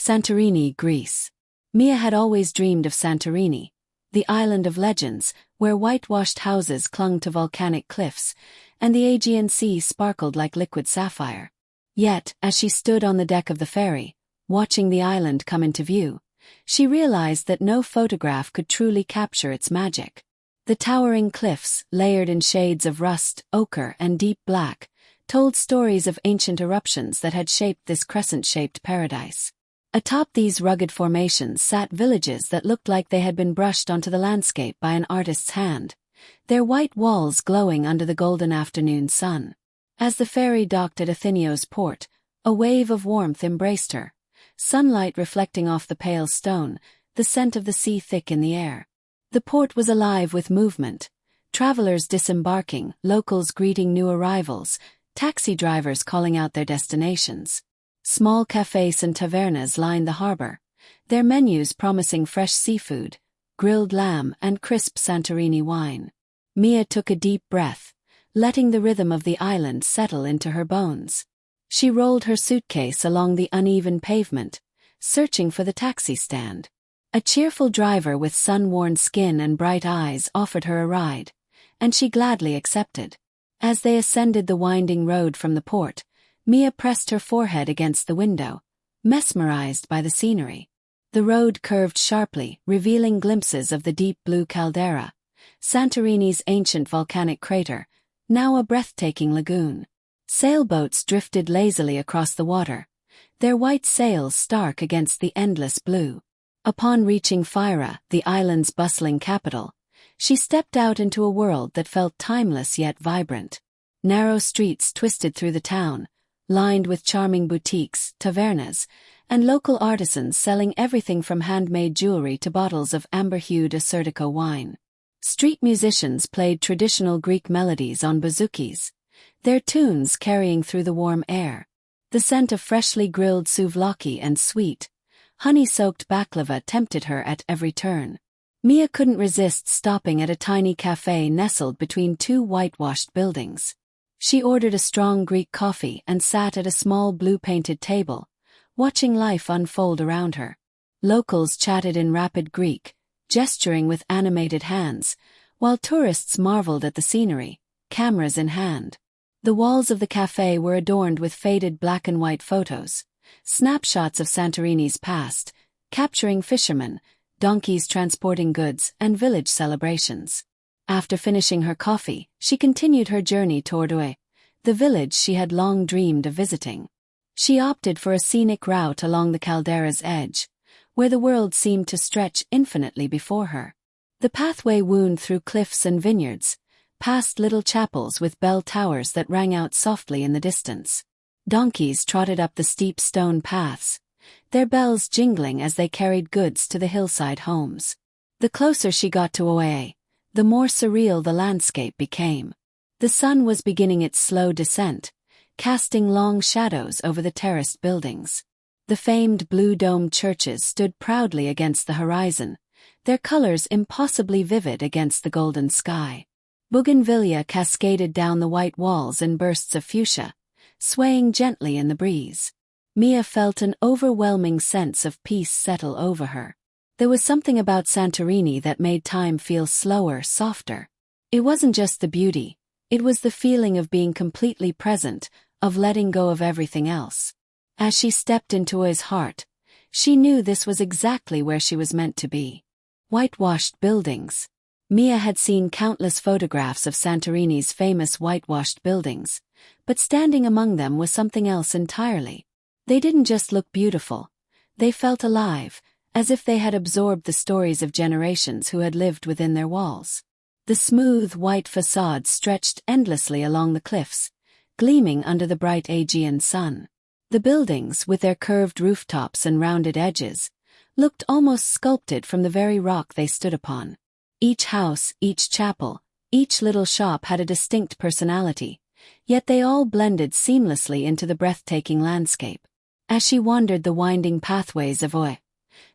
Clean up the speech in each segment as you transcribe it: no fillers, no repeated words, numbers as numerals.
Santorini, Greece. Mia had always dreamed of Santorini, the island of legends, where whitewashed houses clung to volcanic cliffs, and the Aegean Sea sparkled like liquid sapphire. Yet, as she stood on the deck of the ferry, watching the island come into view, she realized that no photograph could truly capture its magic. The towering cliffs, layered in shades of rust, ochre, and deep black, told stories of ancient eruptions that had shaped this crescent-shaped paradise. Atop these rugged formations sat villages that looked like they had been brushed onto the landscape by an artist's hand, their white walls glowing under the golden afternoon sun. As the ferry docked at Atheneo's port, a wave of warmth embraced her, sunlight reflecting off the pale stone, the scent of the sea thick in the air. The port was alive with movement, travelers disembarking, locals greeting new arrivals, taxi drivers calling out their destinations. Small cafes and tavernas lined the harbor, their menus promising fresh seafood, grilled lamb, and crisp Santorini wine. Mia took a deep breath, letting the rhythm of the island settle into her bones. She rolled her suitcase along the uneven pavement, searching for the taxi stand. A cheerful driver with sun-worn skin and bright eyes offered her a ride, and she gladly accepted. As they ascended the winding road from the port, Mia pressed her forehead against the window, mesmerized by the scenery. The road curved sharply, revealing glimpses of the deep blue caldera, Santorini's ancient volcanic crater, now a breathtaking lagoon. Sailboats drifted lazily across the water, their white sails stark against the endless blue. Upon reaching Phyra, the island's bustling capital, she stepped out into a world that felt timeless yet vibrant. Narrow streets twisted through the town, lined with charming boutiques, tavernas, and local artisans selling everything from handmade jewelry to bottles of amber-hued Assyrtiko wine. Street musicians played traditional Greek melodies on bouzoukis, their tunes carrying through the warm air. The scent of freshly grilled souvlaki and sweet, honey-soaked baklava tempted her at every turn. Mia couldn't resist stopping at a tiny cafe nestled between two whitewashed buildings. She ordered a strong Greek coffee and sat at a small blue-painted table, watching life unfold around her. Locals chatted in rapid Greek, gesturing with animated hands, while tourists marveled at the scenery, cameras in hand. The walls of the cafe were adorned with faded black and white photos, snapshots of Santorini's past, capturing fishermen, donkeys transporting goods, and village celebrations. After finishing her coffee, she continued her journey toward Oe, the village she had long dreamed of visiting. She opted for a scenic route along the caldera's edge, where the world seemed to stretch infinitely before her. The pathway wound through cliffs and vineyards, past little chapels with bell towers that rang out softly in the distance. Donkeys trotted up the steep stone paths, their bells jingling as they carried goods to the hillside homes. The closer she got to Oe, the more surreal the landscape became. The sun was beginning its slow descent, casting long shadows over the terraced buildings. The famed blue-domed churches stood proudly against the horizon, their colors impossibly vivid against the golden sky. Bougainvillea cascaded down the white walls in bursts of fuchsia, swaying gently in the breeze. Mia felt an overwhelming sense of peace settle over her. There was something about Santorini that made time feel slower, softer. It wasn't just the beauty, it was the feeling of being completely present, of letting go of everything else. As she stepped into his heart, she knew this was exactly where she was meant to be. Whitewashed buildings. Mia had seen countless photographs of Santorini's famous whitewashed buildings, but standing among them was something else entirely. They didn't just look beautiful, they felt alive, as if they had absorbed the stories of generations who had lived within their walls. The smooth white facades stretched endlessly along the cliffs, gleaming under the bright Aegean sun. The buildings, with their curved rooftops and rounded edges, looked almost sculpted from the very rock they stood upon. Each house, each chapel, each little shop had a distinct personality, yet they all blended seamlessly into the breathtaking landscape. As she wandered the winding pathways of Oe,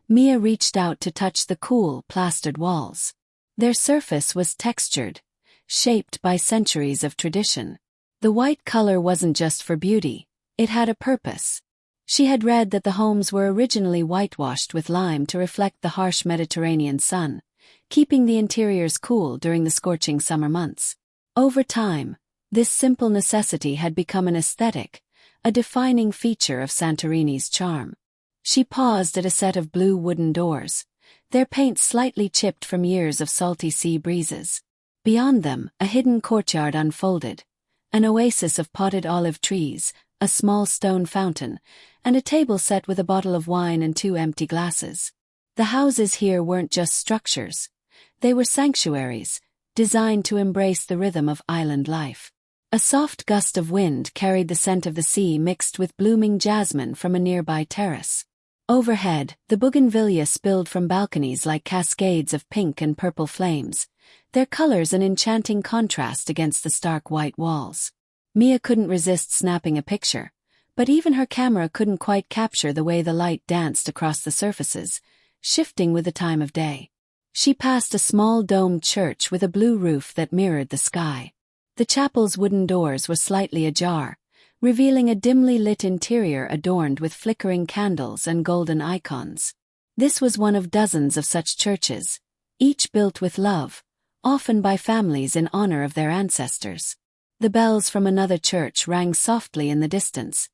Mia reached out to touch the cool, plastered walls. Their surface was textured, shaped by centuries of tradition. The white color wasn't just for beauty, it had a purpose. She had read that the homes were originally whitewashed with lime to reflect the harsh Mediterranean sun, keeping the interiors cool during the scorching summer months. Over time, this simple necessity had become an aesthetic, a defining feature of Santorini's charm. She paused at a set of blue wooden doors, their paint slightly chipped from years of salty sea breezes. Beyond them, a hidden courtyard unfolded, an oasis of potted olive trees, a small stone fountain, and a table set with a bottle of wine and 2 empty glasses. The houses here weren't just structures. They were sanctuaries, designed to embrace the rhythm of island life. A soft gust of wind carried the scent of the sea mixed with blooming jasmine from a nearby terrace. Overhead, the bougainvillea spilled from balconies like cascades of pink and purple flames, their colors an enchanting contrast against the stark white walls. Mia couldn't resist snapping a picture, but even her camera couldn't quite capture the way the light danced across the surfaces, shifting with the time of day. She passed a small domed church with a blue roof that mirrored the sky. The chapel's wooden doors were slightly ajar, revealing a dimly lit interior adorned with flickering candles and golden icons. This was one of dozens of such churches, each built with love, often by families in honor of their ancestors. The bells from another church rang softly in the distance,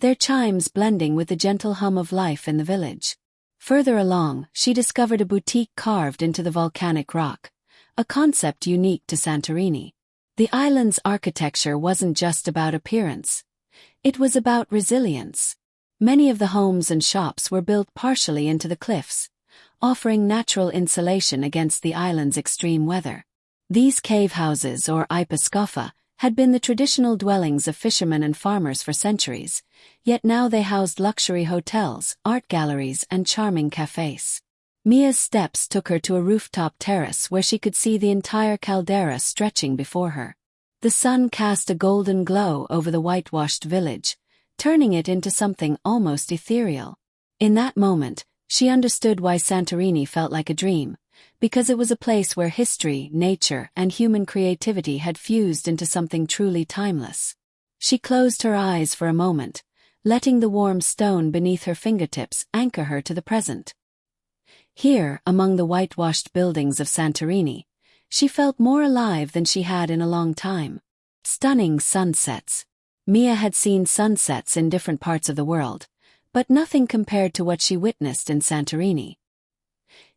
their chimes blending with the gentle hum of life in the village. Further along, she discovered a boutique carved into the volcanic rock, a concept unique to Santorini. The island's architecture wasn't just about appearance. It was about resilience. Many of the homes and shops were built partially into the cliffs, offering natural insulation against the island's extreme weather. These cave houses, or ipaskofa, had been the traditional dwellings of fishermen and farmers for centuries, yet now they housed luxury hotels, art galleries, and charming cafes. Mia's steps took her to a rooftop terrace where she could see the entire caldera stretching before her. The sun cast a golden glow over the whitewashed village, turning it into something almost ethereal. In that moment, she understood why Santorini felt like a dream, because it was a place where history, nature, and human creativity had fused into something truly timeless. She closed her eyes for a moment, letting the warm stone beneath her fingertips anchor her to the present. Here, among the whitewashed buildings of Santorini, she felt more alive than she had in a long time. Stunning sunsets. Mia had seen sunsets in different parts of the world, but nothing compared to what she witnessed in Santorini.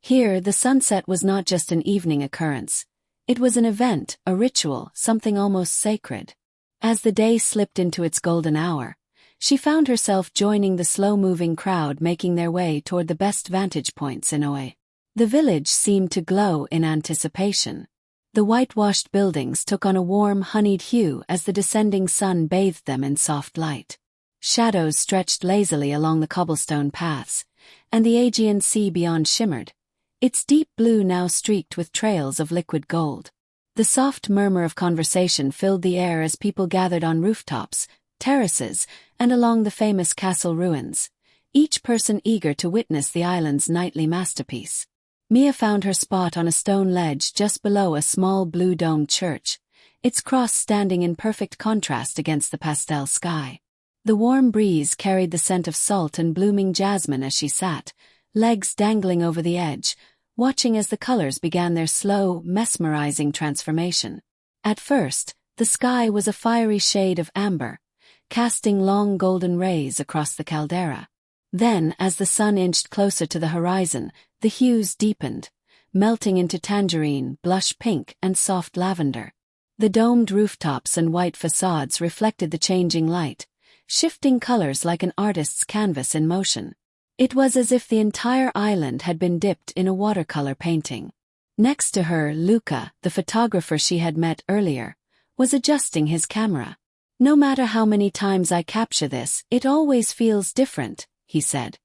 Here, the sunset was not just an evening occurrence. It was an event, a ritual, something almost sacred. As the day slipped into its golden hour, she found herself joining the slow-moving crowd making their way toward the best vantage points in Oe. The village seemed to glow in anticipation. The whitewashed buildings took on a warm, honeyed hue as the descending sun bathed them in soft light. Shadows stretched lazily along the cobblestone paths, and the Aegean Sea beyond shimmered, its deep blue now streaked with trails of liquid gold. The soft murmur of conversation filled the air as people gathered on rooftops, terraces, and along the famous castle ruins, each person eager to witness the island's nightly masterpiece. Mia found her spot on a stone ledge just below a small blue-domed church, its cross standing in perfect contrast against the pastel sky. The warm breeze carried the scent of salt and blooming jasmine as she sat, legs dangling over the edge, watching as the colors began their slow, mesmerizing transformation. At first, the sky was a fiery shade of amber, casting long golden rays across the caldera. Then, as the sun inched closer to the horizon, the hues deepened, melting into tangerine, blush pink, and soft lavender. The domed rooftops and white facades reflected the changing light, shifting colors like an artist's canvas in motion. It was as if the entire island had been dipped in a watercolor painting. Next to her, Luca, the photographer she had met earlier, was adjusting his camera. "No matter how many times I capture this, it always feels different," he said,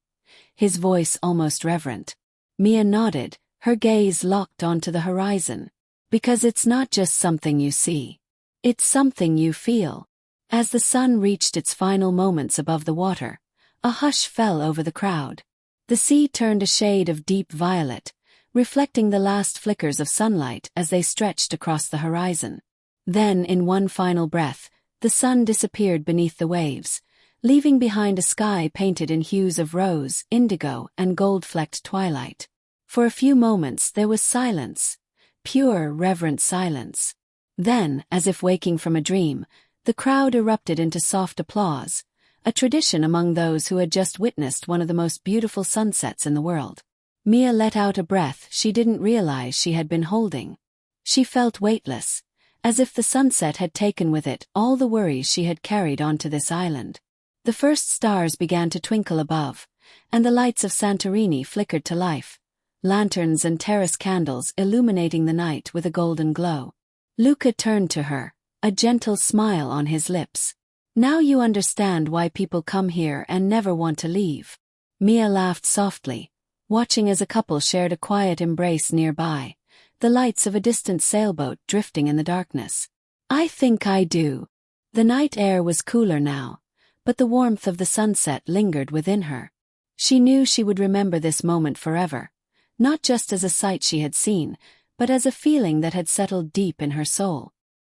his voice almost reverent. Mia nodded, her gaze locked onto the horizon. "Because it's not just something you see. It's something you feel." As the sun reached its final moments above the water, a hush fell over the crowd. The sea turned a shade of deep violet, reflecting the last flickers of sunlight as they stretched across the horizon. Then, in one final breath, the sun disappeared beneath the waves, leaving behind a sky painted in hues of rose, indigo, and gold-flecked twilight. For a few moments there was silence, pure, reverent silence. Then, as if waking from a dream, the crowd erupted into soft applause, a tradition among those who had just witnessed one of the most beautiful sunsets in the world. Mia let out a breath she didn't realize she had been holding. She felt weightless, as if the sunset had taken with it all the worries she had carried onto this island. The first stars began to twinkle above, and the lights of Santorini flickered to life, lanterns and terrace candles illuminating the night with a golden glow. Luca turned to her, a gentle smile on his lips. "Now you understand why people come here and never want to leave." Mia laughed softly, watching as a couple shared a quiet embrace nearby, the lights of a distant sailboat drifting in the darkness. "I think I do." The night air was cooler now, but the warmth of the sunset lingered within her. She knew she would remember this moment forever, not just as a sight she had seen, but as a feeling that had settled deep in her soul.